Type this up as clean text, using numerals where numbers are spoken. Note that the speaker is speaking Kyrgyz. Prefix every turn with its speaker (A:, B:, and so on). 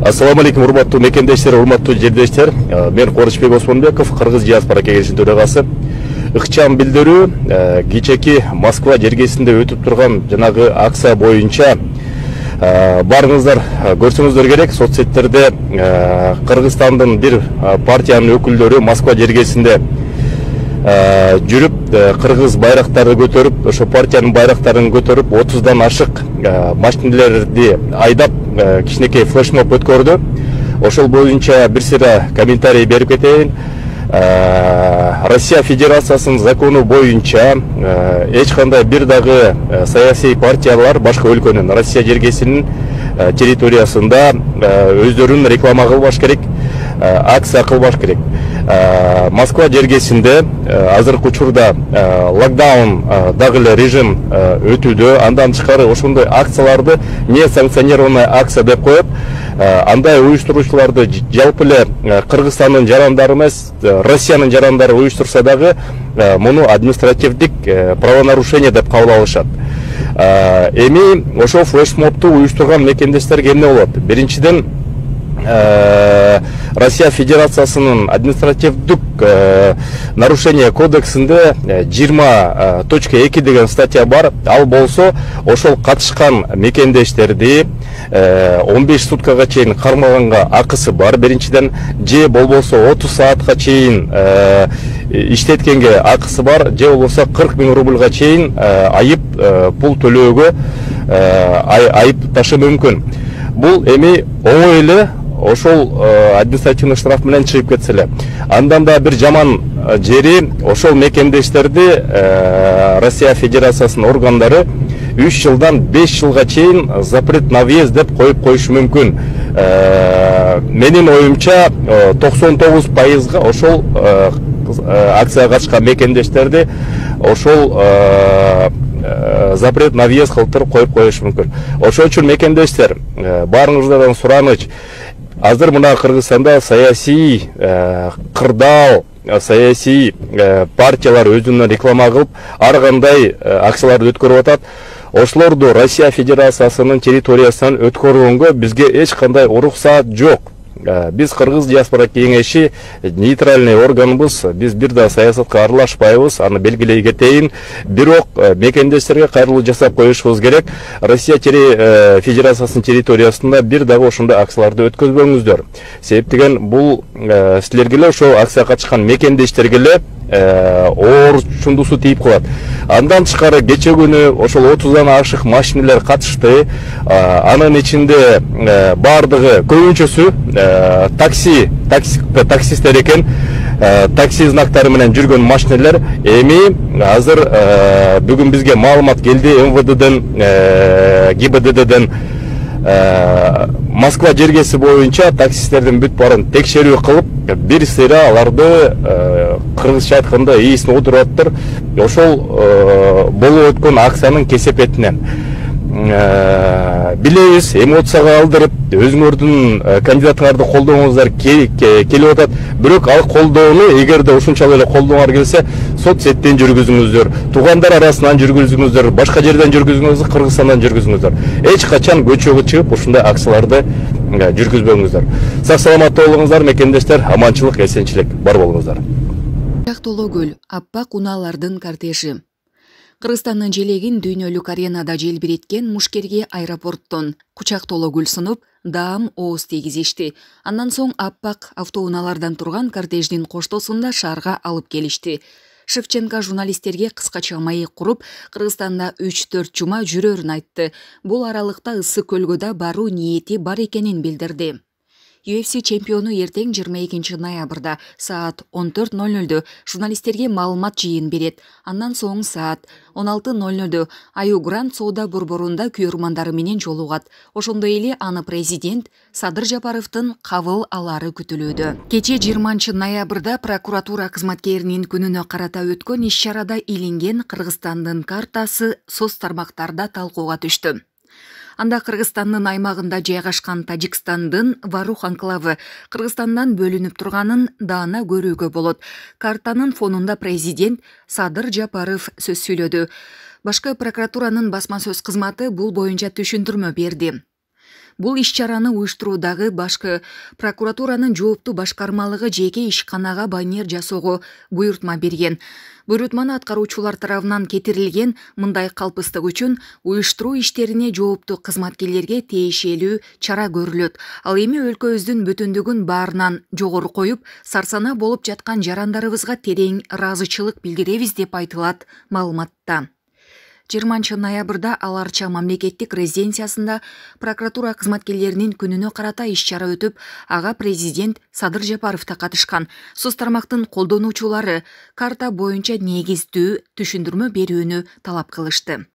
A: Assalamu alaikum, урматтуу мекендештер, урматтуу жердештер. Мен Қуанышбек Осмонбеков, Кыргыз диаспора кеңешинин төрагасы. Ыкчам билдирүү кечеки Москва жергесинде өтүп турган жанагы акция боюнча барыңыздар көрсөңүздөр керек. Соцсеттерде Кыргызстандын бир партиянын өкүлдөрү Москва жергесинде жүрүп кыргыз байрактарын көтөрүп, ошо партиянын байрактарын көтөрүп 30дан ашык машиналерди айдап кичинекей флешмоб өткөрдү. Ошол боюнча бир сыйра комментарий берип кетейин. Россия Федерациясынын закону боюнча эч кандай бир дагы саясий партиялар башка өлкөнүн Россия жергесинин территориясында өздөрүн реклама кылбаш керек, акция кылбаш керек. Москва жергесинде азыркы учурда локдаун дагы эле режим өтүүдө. Андан тышкары ошондой акцияларды не санкционированный акция деп коюп, андай уюштуруучуларды жалпы эле Кыргызстандын жарандары эмес, Россиянын жарандары уюштурса дагы муну административдик правонарушение деп кабыл алышат. Эми ошол флешмобту уюштурган мекендештерге эмне болот? Биринчиден, Россия Федерациясынын административдик нарушение кодексинде 20.2 деген статья бар. Ал болсо ошол катышкан мекендештерди 15 суткага чейин кармаганга акысы бар биринчиден, же болбосо 30 саатка чейин иштеткенге акысы бар, же болбосо 40 000 рубльга чейин айып пул төлөөгө айыпташы мүмкүн. Бул эми оңой эле ошол административный штраф менен чыгып кетсе эле. Андан да бир жаман жери, ошол мекендештерди Россия Федерациясынын органдары 3 жылдан 5 жылга чейин запрет на въезд деп коюп коюшу мүмкүн. Менин оюмча 99%га ошол акцияга катышкан мекендештерди ошол запрет на въезд кылтырып коюп коюшу мүмкүн. Ошол үчүн мекендештер, баарыңыздардан сураныч, азыр мына Кыргызстанда саясий кырдаал, саясий партиялар өзүнүн реклама кылып, ар кандай акцияларды өткөрүп атат. Ошолорду Россия Федерациясынын территориясынан өткөргөнгө бизге эч кандай уруксаат жок. Биз Кыргыз диаспора кеңеши нейтральный органбыз, биз бир да саясатка аралашпайбыз, аны белгилей кетейин. Бирок мекендештерге кайрылуу жасап коюшубуз керек. Россия Федерациясынын территориясында бир дагы ошондой акцияларды өткөзбөңүздөр. Себеп деген бул силерге эле ошо акцияга катышкан мекендештерге эле оор чундусу тийип калат. Андан тышкары кече күнү ошол 30дан ашык машиналар катышты. Анын ичинде бардыгы көбүнчөсү таксисттер экен. Такси знактары менен жүргөн машиналар. Эми азыр бүгүн бизге маалымат келди МВДден, ГИБДДден Москва жергеси боюнча таксисттердин бүт барын текшерүү кылып, бир сыйра аларды кыргызча айтканда ээсине отуруп атыптыр. Ошол болуп өткөн акциянын кесепетинен. Билебиз, эмоцияга алдырып, өзүңөрдүн кандидаттарды колдооңуздар келип атат. Бирок ал колдоону эгерде ушунчалык эле колдооңар келсе, соцсеттен жүргүзүңүздөр, туугандар арасынан жүргүзүңүздөр, башка жерден жүргүзүңүздөр, Кыргызстандан жүргүзүңүздөр. Эч качан көчөгө чыгып ушундай акцияларды жүргүзбөңүздөр. Сак саламатта болуңуздар мекендештер, аманчылык, эсенчилик бар болуңуздар.
B: Толо көл, аппак унаалардын кортежи. Кыргызстандын желегин дүйнөлүк аренада желбиреткен Мушкерге аэропорттон кучак толо гүл сунуп, даам ооз тийгизишти. Андан соң аппак автоунаалардан турган кортеждин коштоосунда шаарга алып келишти. Шевченко журналисттерге кыскача маек куруп, Кыргызстанда 3-4 жума жүрөрүн айтты. Бул аралыкта Ысык көлгө да баруу ниети бар экенин билдирди. UFC чемпиону эртең 22 ноябрда саат 14:00 журналисттерге маалымат жыйын берет. Андан соң саат 16:00 Аю Гранд соода борборунда күйөрмандары менен жолугат. Ошондой эле аны президент Садыр Жапаровдун кабыл алары күтүлүүдө. Кече 20 ноябрда прокуратура кызматкеринин күнүнө карата өткөн иш-чарада илинген Кыргызстандын картасы соц тармактарда талкууга түштү. Анда Кыргызстандын аймагында жайгашкан Тажикстандын Варух анклавы Кыргызстандан бөлүнүп турганын даана көрүүгө болот. Картанын фонунда президент Садыр Жапаров сөз сүйлөдү. Башкы прокуратуранын басма сөз кызматы бул боюнча түшүндүрмө берди. Бул иш-чараны уюштуруудагы башкы прокуратуранын жооптуу башкармалыгы жеке ишканага баннер жасоого буйртма берген. Буйртманы аткаруучулар тарабынан кетирилген мындай калпыстык үчүн уюштуруу иштерине жооптуу кызматкерлерге тиешелүү чара көрүлөт. Ал эми өлкөбүздүн бүтүндүгүн баарынан жогору коюп, сарсана болуп жаткан жарандарыбызга терең ыраазычылык билдиребиз деп айтылат маалыматта. 20 ноябрда Ала-Арча мамлекеттик резиденциясында прокуратура кызматкерлеринин күнүнө карата иш-чара өтүп, ага президент Садыр Жапаров да катышкан. Соц тармактын колдонуучулары карта боюнча негиздүү түшүндүрмө берүүнү талап кылышты.